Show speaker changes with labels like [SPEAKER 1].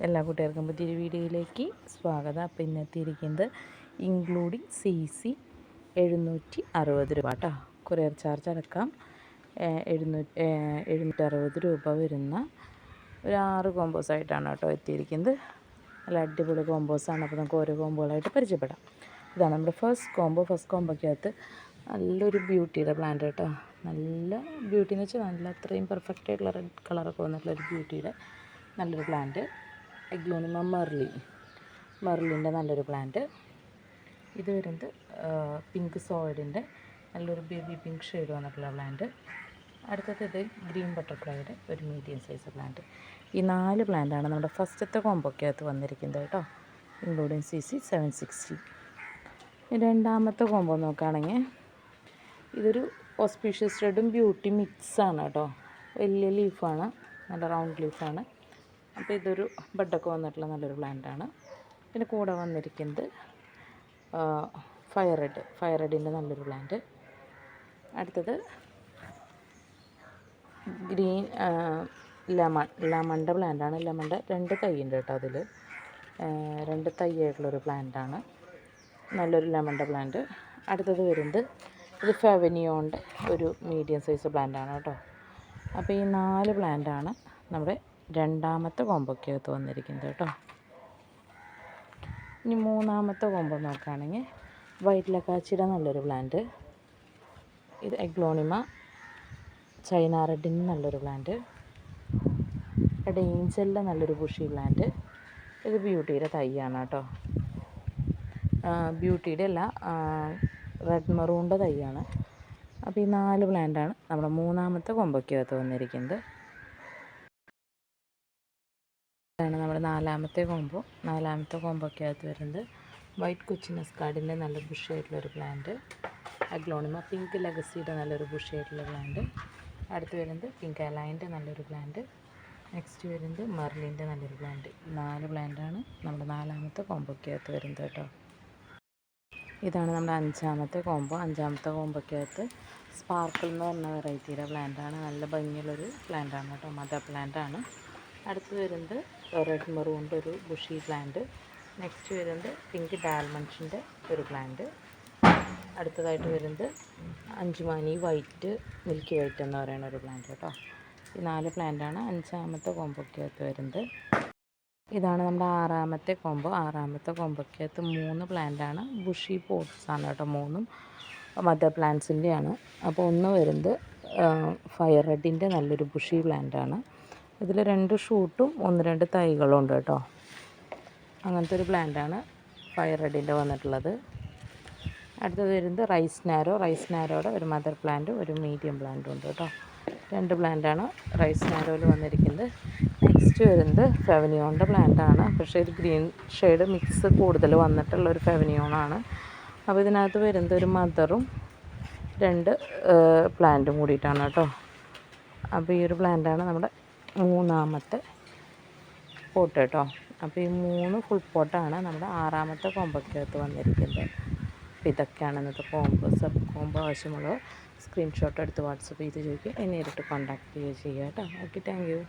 [SPEAKER 1] എല്ലാ കൂട്ടുകാർക്കും പുതിയൊരു വീഡിയോയിലേക്ക് സ്വാഗതം. അപ്പോൾ ഇന്നെത്തിയിരിക്കുന്നത് ഇൻക്ലൂഡിങ് CC 760 രൂപ കേട്ടോ. കൊറിയർ ചാർജ് അടക്കം 760 രൂപ വരുന്ന ഒരു 6 കോമ്പോസായിട്ടാണ് കേട്ടോ എത്തിയിരിക്കുന്നത്. നല്ല അടിപൊളി കോമ്പോസാണ്. അപ്പോൾ നമുക്ക് ഓരോ കോമ്പോകളായിട്ട് പരിചയപ്പെടാം. ഇതാണ് നമ്മുടെ ഫസ്റ്റ് കോമ്പോക്കകത്ത് നല്ലൊരു ബ്യൂട്ടിയുടെ പ്ലാന്റ് കേട്ടോ. നല്ല ബ്യൂട്ടി എന്ന് വെച്ചാൽ നല്ല അത്രയും പെർഫെക്റ്റ് ആയിട്ടുള്ള റെഡ് കളറൊക്കെ വന്നിട്ടുള്ളൊരു ബ്യൂട്ടിയുടെ നല്ലൊരു പ്ലാന്റ്. എഗ്ലോണിമ മെർലിൻ്റെ നല്ലൊരു പ്ലാന്റ്. ഇത് വരുന്നത് പിങ്ക് സോയിഡിൻ്റെ നല്ലൊരു ബേബി പിങ്ക് ഷെയ്ഡ് വന്നിട്ടുള്ള പ്ലാന്റ്. അടുത്തത് ഗ്രീൻ ബട്ടർഫ്ലൈയുടെ ഒരു മീഡിയം സൈസ് പ്ലാന്റ്. ഈ 4 പ്ലാന്റാണ് നമ്മുടെ ഫസ്റ്റത്തെ കോമ്പോക്കകത്ത് വന്നിരിക്കുന്നത് കേട്ടോ, ഇൻക്ലൂഡിങ് CC 760. രണ്ടാമത്തെ കോമ്പോ നോക്കുകയാണെങ്കിൽ ഇതൊരു ഓസ്പീഷ്യസ് റെഡും ബ്യൂട്ടി മിക്സാണ് കേട്ടോ. വലിയ ലീഫാണ്, നല്ല റൗണ്ട് ലീഫാണ്. അപ്പോൾ ഇതൊരു ബഡൊക്കെ വന്നിട്ടുള്ള നല്ലൊരു പ്ലാന്റാണ്. പിന്നെ കൂടെ വന്നിരിക്കുന്നത് ഫയർ റെഡിൻ്റെ നല്ലൊരു പ്ലാന്റ്. അടുത്തത് ഗ്രീൻ ലെമണിൻ്റെ പ്ലാന്റാണ്. ലെമണിൻ്റെ 2 തൈ ഉണ്ട് കേട്ടോ. അതിൽ 2 തൈ ആയിട്ടുള്ളൊരു പ്ലാന്റാണ്, നല്ലൊരു ലെമണിൻ്റെ പ്ലാന്റ്. അടുത്തത് വരുന്നത് ഇത് ഫെവനിയോൻ്റെ ഒരു മീഡിയം സൈസ് പ്ലാന്റാണ് കേട്ടോ. അപ്പോൾ ഈ 4 പ്ലാന്റാണ് നമ്മുടെ രണ്ടാമത്തെ കോമ്പോക്കകത്ത് വന്നിരിക്കുന്നത് കേട്ടോ. ഇനി മൂന്നാമത്തെ കോമ്പോ നോക്കുകയാണെങ്കിൽ വൈറ്റ് ലക്കാച്ചിയുടെ നല്ലൊരു പ്ലാന്റ്. ഇത് എഗ്ലോണിമ ചൈന റെഡിന് നല്ലൊരു പ്ലാന്റ്. റെഡ് ഏഞ്ചലിൻ്റെ നല്ലൊരു ബുഷി പ്ലാന്റ്. ഇത് ബ്യൂട്ടിയുടെ തൈയാണ് കേട്ടോ. ബ്യൂട്ടിയുടെ അല്ല, റെഡ് മെറൂണിൻ്റെ തൈയാണ്. അപ്പോൾ ഈ 4 പ്ലാന്റാണ് നമ്മുടെ മൂന്നാമത്തെ കോമ്പോക്കകത്ത് വന്നിരിക്കുന്നത്. ഇതാണ് നമ്മുടെ നാലാമത്തെ കോമ്പോക്കകത്ത് വരുന്നത് വൈറ്റ് കൊച്ചിനസ് കാർഡിൻ്റെ നല്ല ബുഷായിട്ടുള്ളൊരു പ്ലാന്റ്. അഗ്ലോണിമ പിങ്ക് ലെഗസിയുടെ നല്ലൊരു ബുഷായിട്ടുള്ള പ്ലാന്റ്. അടുത്ത് വരുന്നത് പിങ്ക് അലൈൻ്റെ നല്ലൊരു പ്ലാന്റ്. നെക്സ്റ്റ് വരുന്നത് മെർലിൻ്റെ നല്ലൊരു പ്ലാന്റ്. 4 പ്ലാന്റാണ് നമ്മുടെ നാലാമത്തെ കോമ്പോക്കകത്ത് വരുന്നത് കേട്ടോ. ഇതാണ് നമ്മുടെ അഞ്ചാമത്തെ കോമ്പോക്കകത്ത് സ്പാർക്കിൾ എന്ന് പറഞ്ഞ വെറൈറ്റിയുടെ പ്ലാന്റാണ്. നല്ല ഭംഗിയുള്ളൊരു പ്ലാന്റാണ് കേട്ടോ, മദർ പ്ലാന്റാണ്. അടുത്ത് വരുന്നത് റെഡ് മെറൂണിൻ്റെ ഒരു ബുഷി പ്ലാന്റ്. നെക്സ്റ്റ് വരുന്നത് പിങ്ക് ഡാൽമൺസിൻ്റെ ഒരു പ്ലാന്റ്. അടുത്തതായിട്ട് വരുന്നത് അഞ്ചുമാനി മിൽക്കി വൈറ്റ് എന്ന് പറയുന്ന ഒരു പ്ലാന്റ് കേട്ടോ. ഈ 4 പ്ലാന്റാണ് അഞ്ചാമത്തെ കോമ്പോക്കകത്ത് വരുന്നത്. ഇതാണ് നമ്മുടെ ആറാമത്തെ കോമ്പോക്കകത്ത് 3 പ്ലാന്റാണ്. ബുഷി പോട്ട്സാണ് കേട്ടോ, 3ഉം മദർ പ്ലാന്റ്സിൻ്റെയാണ്. അപ്പോൾ ഒന്ന് വരുന്നത് ഫയർ റെഡിൻ്റെ നല്ലൊരു ബുഷി പ്ലാന്റാണ്. ഇതിൽ 2 ഷൂട്ടും 1-2 തൈകളും ഉണ്ട് കേട്ടോ. അങ്ങനത്തെ ഒരു പ്ലാന്റാണ് ഫയർ റെഡിൻ്റെ വന്നിട്ടുള്ളത്. അടുത്തത് വരുന്നത് റൈസ് നാരോയുടെ ഒരു മദർ പ്ലാന്റും ഒരു മീഡിയം പ്ലാന്റും ഉണ്ട് കേട്ടോ. 2 പ്ലാന്റാണ് റൈസ് നാരോയിൽ വന്നിരിക്കുന്നത്. നെക്സ്റ്റ് വരുന്നത് ഫെവനിയോണിൻ്റെ പ്ലാന്റാണ്. പക്ഷേ ഇത് ഗ്രീൻ ഷെയ്ഡ് മിക്സ് കൂടുതൽ വന്നിട്ടുള്ളൊരു ഫെവനിയോണാണ്. അപ്പോൾ ഇതിനകത്ത് വരുന്നത് ഒരു മദറും 2 പ്ലാന്റും കൂടിയിട്ടാണ് കേട്ടോ. അപ്പോൾ ഈ ഒരു പ്ലാന്റാണ് നമ്മുടെ മൂന്നാമത്തെ പോട്ട് കേട്ടോ. അപ്പോൾ ഈ 3 ഫുൾ പോട്ടാണ് നമ്മുടെ ആറാമത്തെ കോമ്പോക്കകത്ത് വന്നിരിക്കുന്നത്. അപ്പോൾ ഇതൊക്കെയാണ് ഇന്നത്തെ സബ് കോമ്പോ. ആവശ്യമുള്ളവർ സ്ക്രീൻഷോട്ട് എടുത്ത് വാട്സപ്പ് ചെയ്ത് ചോദിക്കുക, നേരിട്ട് കോൺടാക്റ്റ് ചെയ്യുക കേട്ടോ. Okay, thank you.